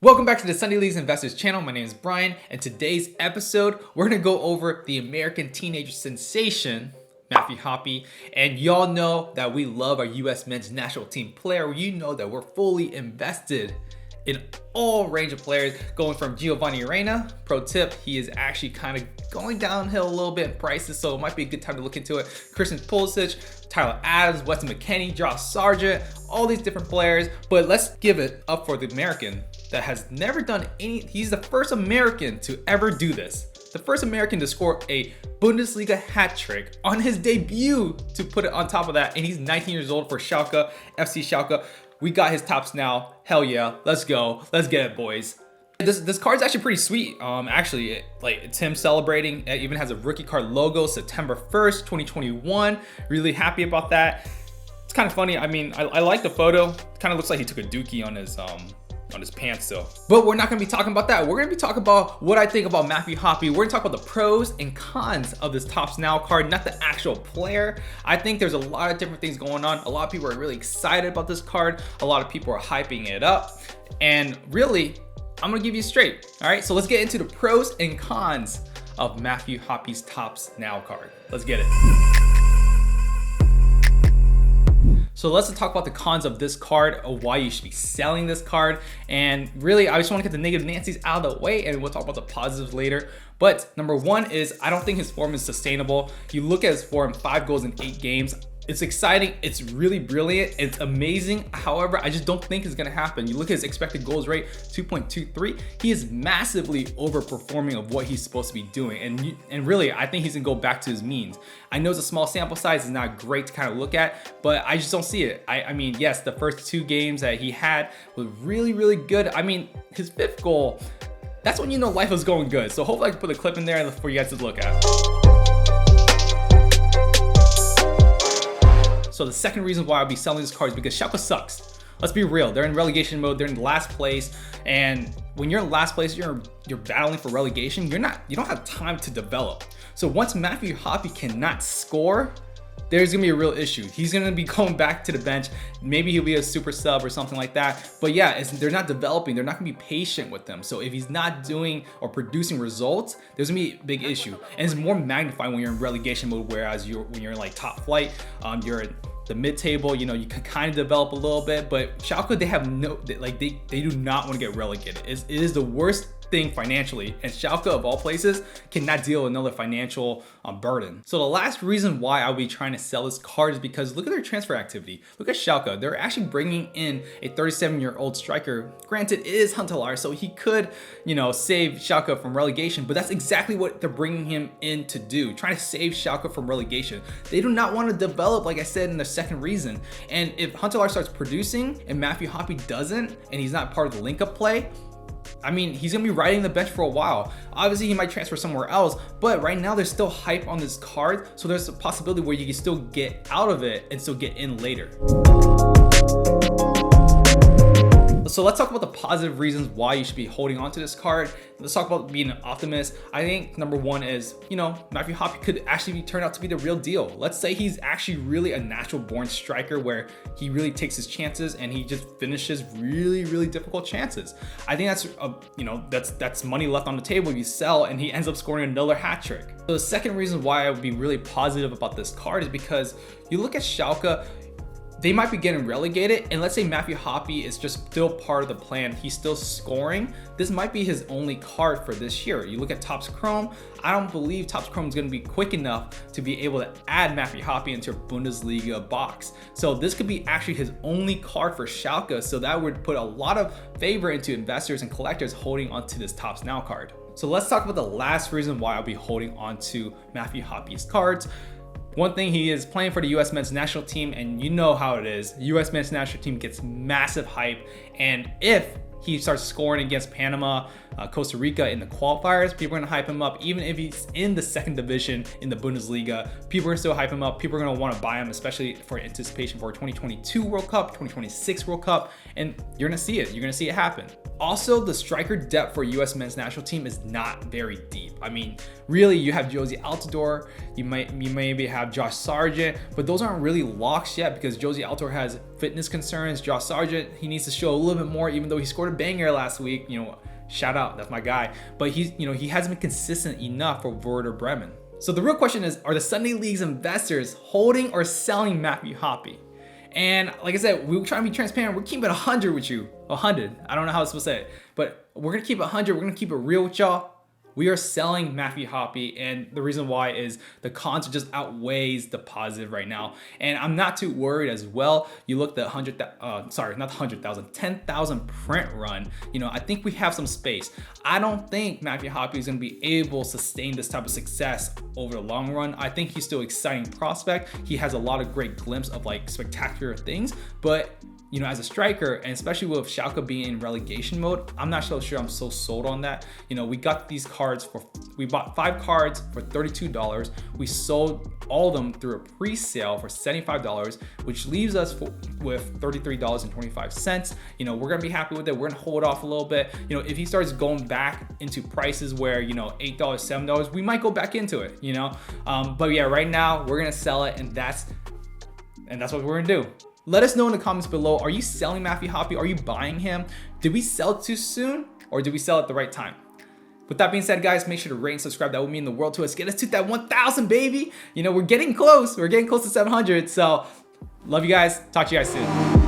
Welcome back to the Sunday Leagues Investors channel. My name is Brian, and today's episode, we're going to go over the American teenage sensation, Matthew Hoppe. And y'all know that we love our U.S. men's national team player. You know that we're fully invested in all range of players, going from Giovanni Reyna. Pro tip, he is actually kind of going downhill a little bit in prices, so it might be a good time to look into it. Christian Pulisic, Tyler Adams, Weston McKennie, Josh Sargent, all these different players. But let's give it up for the American that has never done any. He's the first American to ever do this. The first American to score a Bundesliga hat trick on his debut, to put it on top of that. And he's 19 years old for Schalke, FC Schalke. We got his Topps Now. Hell yeah, let's go. Let's get it, boys. This card's actually pretty sweet. Actually, it's him celebrating. It even has a rookie card logo, September 1st, 2021. Really happy about that. It's kind of funny. I mean, I like the photo. Kind of looks like he took a dookie on his pants though. But we're not gonna be talking about that. We're gonna be talking about what I think about Matthew Hoppe. We're gonna talk about the pros and cons of this Topps Now card, not the actual player. I think there's a lot of different things going on. A lot of people are really excited about this card. A lot of people are hyping it up. And really, I'm gonna give you straight. All right, so let's get into the pros and cons of Matthew Hoppe's Topps Now card. Let's get it. So let's talk about the cons of this card, of why you should be selling this card. And really, I just want to get the negative Nancy's out of the way, and we'll talk about the positives later. But number one is, I don't think his form is sustainable. You look at his form, 5 goals in 8 games. It's exciting, it's really brilliant, it's amazing. However, I just don't think it's gonna happen. You look at his expected goals rate, 2.23. He is massively overperforming of what he's supposed to be doing. And really, I think he's gonna go back to his means. I know it's a small sample size, it's not great to kind of look at, but I just don't see it. I mean, yes, the first 2 games that he had was really, really good. I mean, his 5th goal, that's when you know life is going good. So hopefully I can put a clip in there for you guys to look at. So the second reason why I'll be selling this card is because Schalke sucks. Let's be real, they're in relegation mode, they're in last place, and when you're in last place, you're battling for relegation, you don't have time to develop. So once Matthew Hoppe cannot score, there's gonna be a real issue. He's gonna be going back to the bench. Maybe he'll be a super sub or something like that. But yeah, they're not developing. They're not gonna be patient with them. So if he's not doing or producing results, there's gonna be a big issue. And it's more magnified when you're in relegation mode, whereas when you're in like top flight, you're in the mid-table, you can kind of develop a little bit. But Schalke, they have they do not want to get relegated. It is the worst thing financially, and Schalke of all places cannot deal with another financial burden. So the last reason why I'll be trying to sell this card is because look at their transfer activity. Look at Schalke. They're actually bringing in a 37-year-old striker. Granted, it is Huntelaar, so he could save Schalke from relegation, but that's exactly what they're bringing him in to do, trying to save Schalke from relegation. They do not want to develop, like I said in the second reason. And if Huntelaar starts producing and Matthew Hoppe doesn't, and he's not part of the link-up play, I mean, he's gonna be riding the bench for a while. Obviously, he might transfer somewhere else, but right now there's still hype on this card, so there's a possibility where you can still get out of it and still get in later. So let's talk about the positive reasons why you should be holding on to this card. Let's talk about being an optimist. I think number one is, Matthew Hoppe could actually turn out to be the real deal. Let's say he's actually really a natural born striker where he really takes his chances and he just finishes really, really difficult chances. I think that's money left on the table if you sell and he ends up scoring another hat trick. So the second reason why I would be really positive about this card is because you look at Schalke, they might be getting relegated, and let's say Matthew Hoppe is just still part of the plan. He's still scoring. This might be his only card for this year. You look at Topps Chrome, I don't believe Topps Chrome is gonna be quick enough to be able to add Matthew Hoppe into a Bundesliga box. So this could be actually his only card for Schalke, so that would put a lot of favor into investors and collectors holding onto this Topps Now card. So let's talk about the last reason why I'll be holding onto Matthew Hoppe's cards. One thing, he is playing for the U.S. men's national team, and you know how it is. U.S. men's national team gets massive hype, and if he starts scoring against Panama, Costa Rica in the qualifiers. People are gonna hype him up. Even if he's in the second division in the Bundesliga, people are gonna still hype him up. People are gonna wanna buy him, especially for anticipation for 2022 World Cup, 2026 World Cup, and you're gonna see it. You're gonna see it happen. Also, the striker depth for US men's national team is not very deep. I mean, really, you have Josie Altidore, you maybe have Josh Sargent, but those aren't really locks yet because Josie Altidore has fitness concerns. Josh Sargent, he needs to show a little bit more, even though he scored a banger last week. Shout out, that's my guy. But he hasn't been consistent enough for Werder Bremen. So the real question is, are the Sunday League's investors holding or selling Matthew Hoppe? And like I said, we're trying to be transparent. We're keeping it 100 with you. 100. I don't know how it's supposed to say it, but we're going to keep it 100. We're going to keep it real with y'all. We are selling Matthew Hoppe, and the reason why is the cons just outweighs the positive right now. And I'm not too worried as well. You look at the 10,000 print run. I think we have some space. I don't think Matthew Hoppe is going to be able to sustain this type of success over the long run. I think he's still an exciting prospect. He has a lot of great glimpses of spectacular things, but as a striker, and especially with Schalke being in relegation mode, I'm not so sure I'm so sold on that. We got these cards we bought 5 cards for $32. We sold all of them through a pre-sale for $75, which leaves us with $33.25. We're gonna be happy with it. We're gonna hold off a little bit. If he starts going back into prices where, $8, $7, we might go back into it, But yeah, right now we're gonna sell it, and that's what we're gonna do. Let us know in the comments below. Are you selling Matthew Hoppe? Are you buying him? Did we sell too soon, or did we sell at the right time? With that being said, guys, make sure to rate and subscribe. That would mean the world to us. Get us to that 1,000, baby. We're getting close. We're getting close to 700. So love you guys. Talk to you guys soon.